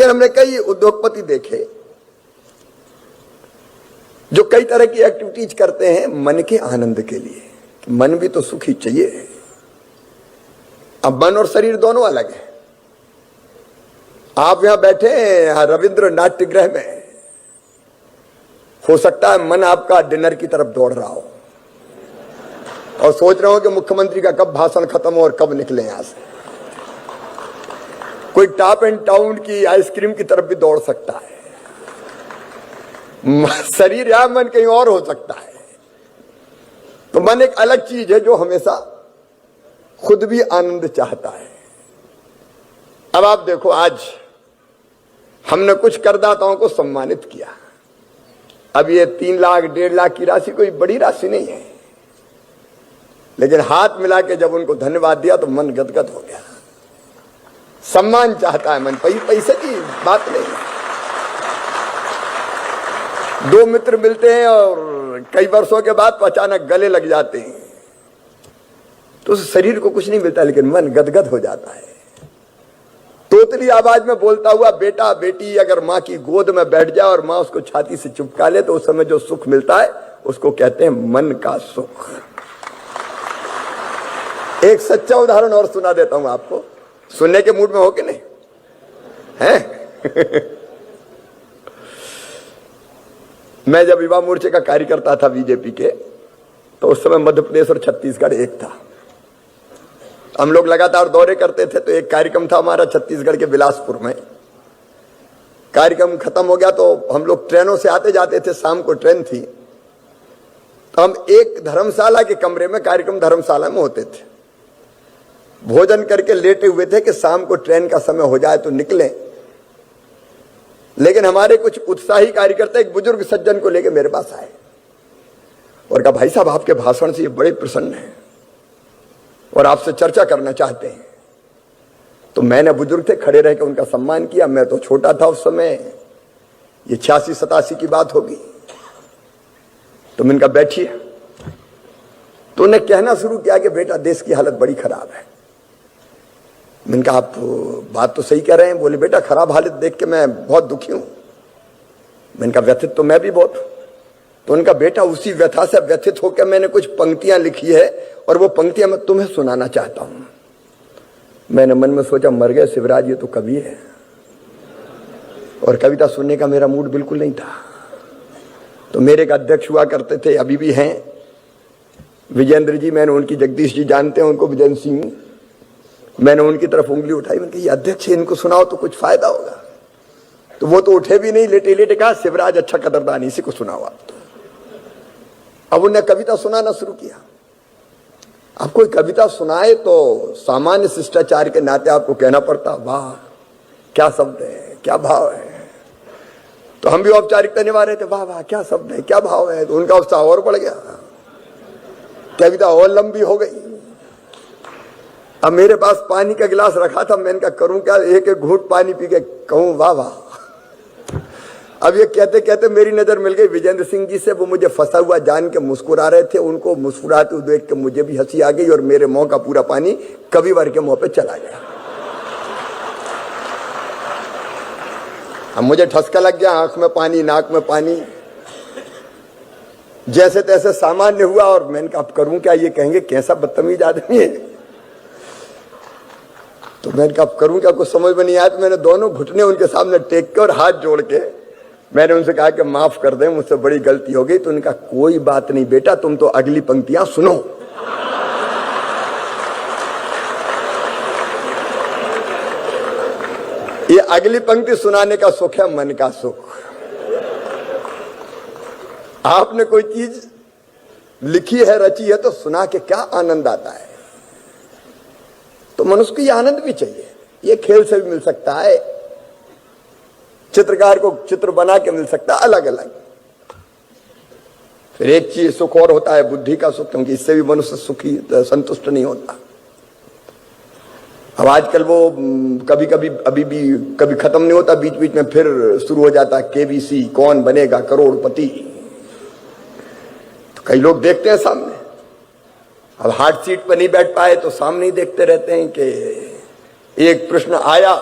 लेकिन हमने कई उद्योगपति देखे जो कई तरह की एक्टिविटीज करते हैं मन के आनंद के लिए। मन भी तो सुखी चाहिए। अब मन और शरीर दोनों अलग है। आप यहां बैठे हैं रविंद्र नाट्यगृह में, हो सकता है मन आपका डिनर की तरफ दौड़ रहा हो और सोच रहे हो कि मुख्यमंत्री का कब भाषण खत्म हो और कब निकले यहां से। कोई टॉप एंड टाउन की आइसक्रीम की तरफ भी दौड़ सकता है। शरीर या मन कहीं और हो सकता है। तो मन एक अलग चीज है जो हमेशा खुद भी आनंद चाहता है। अब आप देखो, आज हमने कुछ करदाताओं को सम्मानित किया। अब ये 3 लाख 1.5 लाख की राशि कोई बड़ी राशि नहीं है, लेकिन हाथ मिला के जब उनको धन्यवाद दिया तो मन गदगद हो गया। सम्मान चाहता है मन, पैसे की बात नहीं है। 2 मित्र मिलते हैं और कई वर्षों के बाद तो अचानक गले लग जाते हैं, तो उस शरीर को कुछ नहीं मिलता, लेकिन मन गदगद हो जाता है। तोतली आवाज में बोलता हुआ बेटा बेटी अगर मां की गोद में बैठ जाए और मां उसको छाती से चिपका ले तो उस समय जो सुख मिलता है उसको कहते हैं मन का सुख। एक सच्चा उदाहरण और सुना देता हूं आपको, सुनने के मूड में हो कि नहीं हैं? मैं जब युवा मोर्चे का कार्यकर्ता था बीजेपी के, तो उस समय मध्य प्रदेश और छत्तीसगढ़ एक था। हम लोग लगातार दौरे करते थे, तो एक कार्यक्रम था हमारा छत्तीसगढ़ के बिलासपुर में। कार्यक्रम खत्म हो गया तो हम लोग ट्रेनों से आते जाते थे, शाम को ट्रेन थी, तो हम एक धर्मशाला के कमरे में, कार्यक्रम धर्मशाला में होते थे, भोजन करके लेटे हुए थे कि शाम को ट्रेन का समय हो जाए तो निकलें। लेकिन हमारे कुछ उत्साही कार्यकर्ता एक बुजुर्ग सज्जन को लेकर मेरे पास आए और कहा, भाई साहब आपके भाषण से ये बड़े प्रसन्न हैं और आपसे चर्चा करना चाहते हैं। तो मैंने, बुजुर्ग थे, खड़े रह के उनका सम्मान किया। मैं तो छोटा था उस समय, ये 86-87 की बात होगी। तो मैंने कहा बैठिए। तो उन्हें कहना शुरू किया कि बेटा देश की हालत बड़ी खराब है। मैंने कहा आप बात तो सही कह रहे हैं। बोले बेटा खराब हालत देख के मैं बहुत दुखी हूं। मैंने कहा व्यथित तो मैं भी बहुत हूं। तो उनका बेटा उसी व्यथा से व्यथित होकर मैंने कुछ पंक्तियां लिखी है और वो पंक्तियां मैं तुम्हें सुनाना चाहता हूं। मैंने मन में सोचा मर गए शिवराज, ये तो कवि है और कविता सुनने का मेरा मूड बिल्कुल नहीं था। तो मेरे एक अध्यक्ष हुआ करते थे, अभी भी हैं, विजेंद्र जी। मैंने उनकी, जगदीश जी जानते हैं उनको, विजेंद्र सिंह। मैंने उनकी तरफ उंगली उठाई, मैंने कहा ये अध्यक्ष है, इनको सुनाओ तो कुछ फायदा होगा। तो वो तो उठे भी नहीं, लेटे लेटे कहा शिवराज अच्छा कदरदान, इसी को सुनाओ आप। अब उन्हें कविता सुनाना शुरू किया। अब कोई कविता सुनाए तो सामान्य शिष्टाचार के नाते आपको कहना पड़ता वाह क्या शब्द है, क्या भाव है। तो हम भी औपचारिकता निभा रहे थे, वाह वाह क्या शब्द है, क्या भाव है। तो उनका उत्साह और बढ़ गया, कविता और लंबी हो गई। अब मेरे पास पानी का गिलास रखा था, मैंने कहा करूं क्या, एक एक घूंट पानी पी के कहूं वाह वाह। अब ये कहते कहते मेरी नजर मिल गई विजेंद्र सिंह जी से। वो मुझे फंसा हुआ जान के मुस्कुरा रहे थे, उनको मुस्कुराते हुए देख के मुझे भी हंसी आ गई और मेरे मुंह का पूरा पानी कविवर के मुंह पे चला गया। अब मुझे ठसका लग गया, आंख में पानी, नाक में पानी, जैसे तैसे सामान्य हुआ। और मैंने कहा अब करूं क्या, ये कहेंगे कैसा बदतमीज आदमी है। तो मैंने कहा अब करूं क्या, कुछ समझ में नहीं आया। तो मैंने दोनों घुटने उनके सामने टेक के और हाथ जोड़ के मैंने उनसे कहा कि माफ कर दें, मुझसे बड़ी गलती हो गई। तो उनका कोई बात नहीं बेटा, तुम तो अगली पंक्तियां सुनो। ये अगली पंक्ति सुनाने का सुख है मन का सुख। आपने कोई चीज लिखी है, रची है, तो सुना के क्या आनंद आता है। तो मनुष्य को ये आनंद भी चाहिए। ये खेल से भी मिल सकता है, चित्रकार को चित्र बना के मिल सकता है, अलग अलग। फिर एक चीज सुख और होता है बुद्धि का सुख, क्योंकि इससे भी मनुष्य सुखी संतुष्ट नहीं होता। अब आजकल वो कभी कभी अभी भी कभी खत्म नहीं होता, बीच बीच में फिर शुरू हो जाता है केबीसी, कौन बनेगा करोड़पति। तो कई लोग देखते हैं सामने, अब हार्ड सीट पर नहीं बैठ पाए तो सामने ही देखते रहते हैं कि एक प्रश्न आया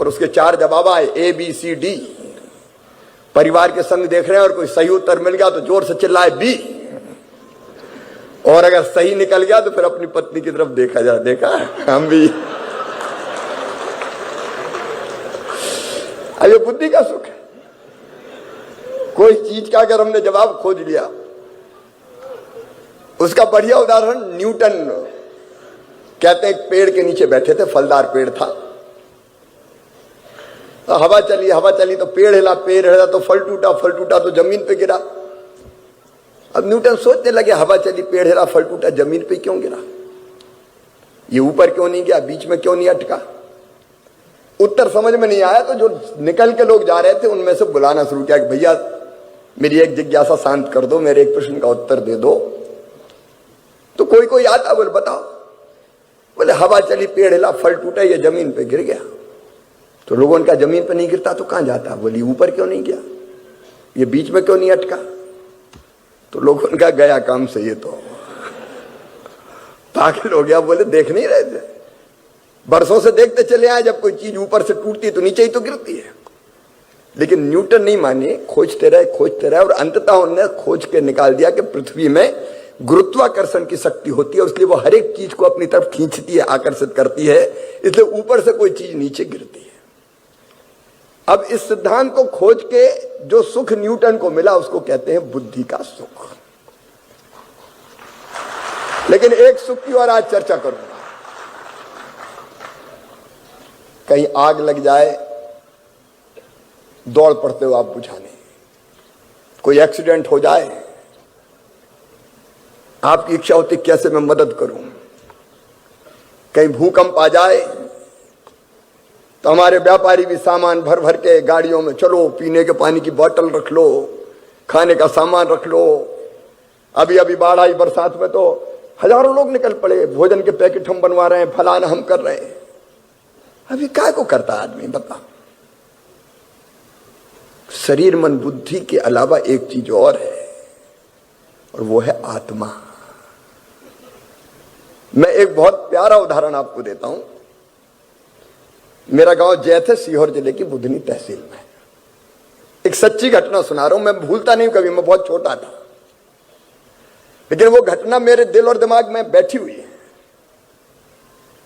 और उसके 4 जवाब आए ABCD। परिवार के संग देख रहे हैं और कोई सही उत्तर मिल गया तो जोर से चिल्लाए B, और अगर सही निकल गया तो फिर अपनी पत्नी की तरफ देखा जा, देखा हम भी। अब ये बुद्धि का सुख है। कोई चीज का अगर हमने जवाब खोज लिया, उसका बढ़िया उदाहरण न्यूटन कहते हैं। एक पेड़ के नीचे बैठे थे, फलदार पेड़ था। तो हवा चली तो पेड़ हिला तो फल टूटा तो जमीन पे गिरा। अब न्यूटन सोचने लगे, हवा चली, पेड़ हिला, फल टूटा, जमीन पे क्यों गिरा? ये ऊपर क्यों नहीं गया, बीच में क्यों नहीं अटका? उत्तर समझ में नहीं आया तो जो निकल के लोग जा रहे थे उनमें से बुलाना शुरू किया कि भैया मेरी एक जिज्ञासा शांत कर दो, मेरे एक प्रश्न का उत्तर दे दो। तो कोई आता, बोले बताओ। बोले हवा चली, पेड़ हिला, फल टूटा, ये जमीन पे गिर गया। तो लोगों ने कहा जमीन पे नहीं गिरता तो कहां जाता? बोली ऊपर क्यों नहीं गया, ये बीच में क्यों नहीं अटका? तो लोगों ने कहा गया काम से, ये तो पागल हो गया। बोले देख नहीं रहे थे, बरसों से देखते चले आए, जब कोई चीज ऊपर से टूटती है तो नीचे ही तो गिरती है। लेकिन न्यूटन नहीं माने, खोजते रहे और अंततः उन्होंने खोज के निकाल दिया कि पृथ्वी में गुरुत्वाकर्षण की शक्ति होती है, इसलिए वो हर एक चीज को अपनी तरफ खींचती है, आकर्षित करती है, इसलिए ऊपर से कोई चीज नीचे गिरती है। अब इस सिद्धांत को खोज के जो सुख न्यूटन को मिला उसको कहते हैं बुद्धि का सुख। लेकिन एक सुख की और आज चर्चा करूंगा। कहीं आग लग जाए, दौड़ पड़ते हो आप बुझाने। कोई एक्सीडेंट हो जाए, आपकी इच्छा होती कैसे मैं मदद करूं। कहीं भूकंप आ जाए तो हमारे व्यापारी भी सामान भर भर के गाड़ियों में, चलो पीने के पानी की बोतल रख लो, खाने का सामान रख लो। अभी बाढ़ आई बरसात में तो हजारों लोग निकल पड़े, भोजन के पैकेट हम बनवा रहे हैं, फलाना हम कर रहे हैं। अभी क्या को करता आदमी बता? शरीर मन बुद्धि के अलावा एक चीज और है, और वो है आत्मा। मैं एक बहुत प्यारा उदाहरण आपको देता हूं। मेरा गांव जैत है, सीहोर जिले की बुधनी तहसील में। एक सच्ची घटना सुना रहा हूं, मैं भूलता नहीं कभी, मैं बहुत छोटा था, लेकिन वो घटना मेरे दिल और दिमाग में बैठी हुई है।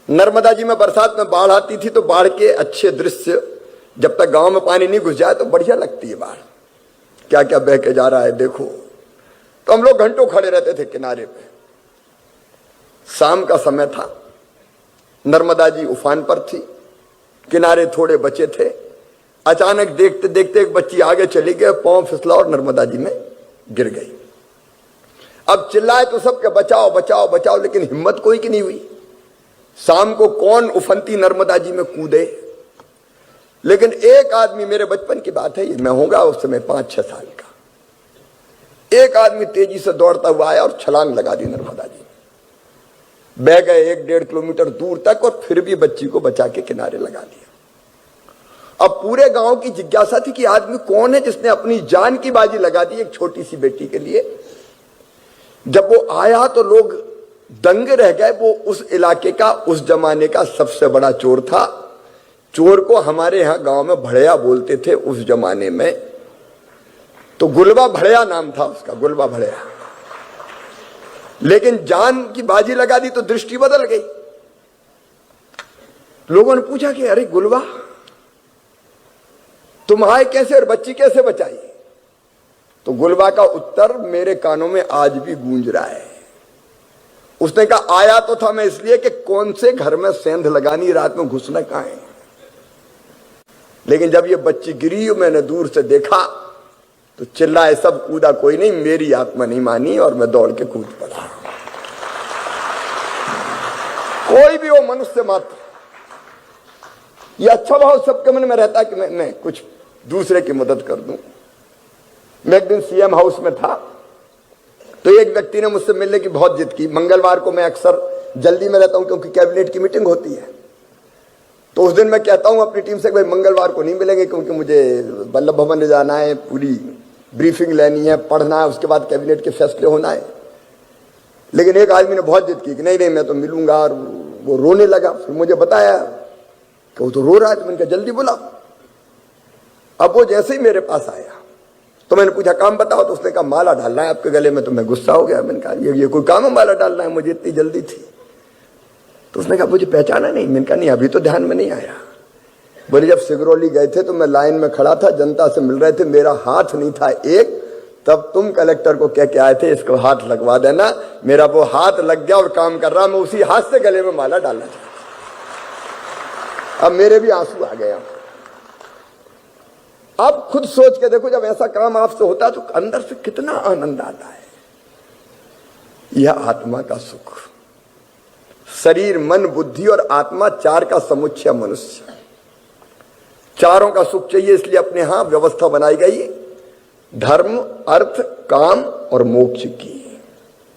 नर्मदा जी में बरसात में बाढ़ आती थी, तो बाढ़ के अच्छे दृश्य, जब तक गांव में पानी नहीं घुस जाए तो बढ़िया लगती है बाढ़, क्या क्या बह के जा रहा है देखो। तो हम लोग घंटों खड़े रहते थे किनारे पे। शाम का समय था, नर्मदा जी उफान पर थी, किनारे थोड़े बचे थे। अचानक देखते देखते एक बच्ची आगे चली गई, पांव फिसला और नर्मदा जी में गिर गई। अब चिल्लाए तो सबके बचाओ बचाओ बचाओ, लेकिन हिम्मत कोई की नहीं हुई। शाम को कौन उफनती नर्मदा जी में कूदे। लेकिन एक आदमी, मेरे बचपन की बात है ये, मैं होगा उस समय 5-6 साल का, एक आदमी तेजी से दौड़ता हुआ आया और छलांग लगा दी नर्मदा जी। बह गए 1-1.5 किलोमीटर दूर तक, और फिर भी बच्ची को बचा के किनारे लगा दिया। अब पूरे गांव की जिज्ञासा थी कि आदमी कौन है जिसने अपनी जान की बाजी लगा दी एक छोटी सी बेटी के लिए। जब वो आया तो लोग दंग रह गए। वो उस इलाके का, उस जमाने का सबसे बड़ा चोर था। चोर को हमारे यहां गांव में भड़िया बोलते थे उस जमाने में। तो गुलबा भड़िया नाम था उसका, गुलबा भड़िया। लेकिन जान की बाजी लगा दी तो दृष्टि बदल गई। लोगों ने पूछा कि अरे गुलबा, तुम आए कैसे और बच्ची कैसे बचाई? तो गुलबा का उत्तर मेरे कानों में आज भी गूंज रहा है। उसने कहा आया तो था मैं इसलिए कि कौन से घर में सेंध लगानी, रात में घुसना कहां है। लेकिन जब ये बच्ची गिरी, मैंने दूर से देखा तो चिल्लाए सब, कूदा कोई नहीं। मेरी आत्मा नहीं मानी और मैं दौड़ के कूद पड़ा। कोई भी हो, मनुष्य मात्र, ये अच्छा भाव सबके मन में रहता है कि मैं कुछ दूसरे की मदद कर दूं। मैं एक दिन सीएम हाउस में था, तो एक व्यक्ति ने मुझसे मिलने की बहुत जिद की। मंगलवार को मैं अक्सर जल्दी में रहता हूं क्योंकि कैबिनेट की मीटिंग होती है। तो उस दिन मैं कहता हूं अपनी टीम से भाई मंगलवार को नहीं मिलेंगे, क्योंकि मुझे वल्लभ भवन ले जाना है, पूरी ब्रीफिंग लेनी है, पढ़ना है, उसके बाद कैबिनेट के फैसले होना है। लेकिन एक आदमी ने बहुत जिद की कि नहीं नहीं मैं तो मिलूंगा, और वो रोने लगा। फिर मुझे बताया कि वो तो रो रहा है, तो मैंने कहा जल्दी बुलाओ। अब वो जैसे ही मेरे पास आया तो मैंने पूछा काम बताओ, तो उसने कहा माला डालना है आपके गले में। तो मैं गुस्सा हो गया, मैंने कहा ये कोई काम है माला डालना है, मुझे इतनी जल्दी थी। तो उसने कहा मुझे पहचाना नहीं। मैंने कहा नहीं अभी तो ध्यान में नहीं आया। बोले जब सिगरौली गए थे तो मैं लाइन में खड़ा था, जनता से मिल रहे थे, मेरा हाथ नहीं था एक, तब तुम कलेक्टर को कह के आए थे इसको हाथ लगवा देना। मेरा वो हाथ लग गया और काम कर रहा, मैं उसी हाथ से गले में माला डालना चाहता। अब मेरे भी आंसू आ गए। अब खुद सोच के देखो, जब ऐसा काम आपसे होता है तो अंदर से कितना आनंद आता है। यह आत्मा का सुख। शरीर, मन, बुद्धि और आत्मा, चार का समुच्चय मनुष्य। चारों का सुख चाहिए, इसलिए अपने यहां व्यवस्था बनाई गई धर्म, अर्थ, काम और मोक्ष की।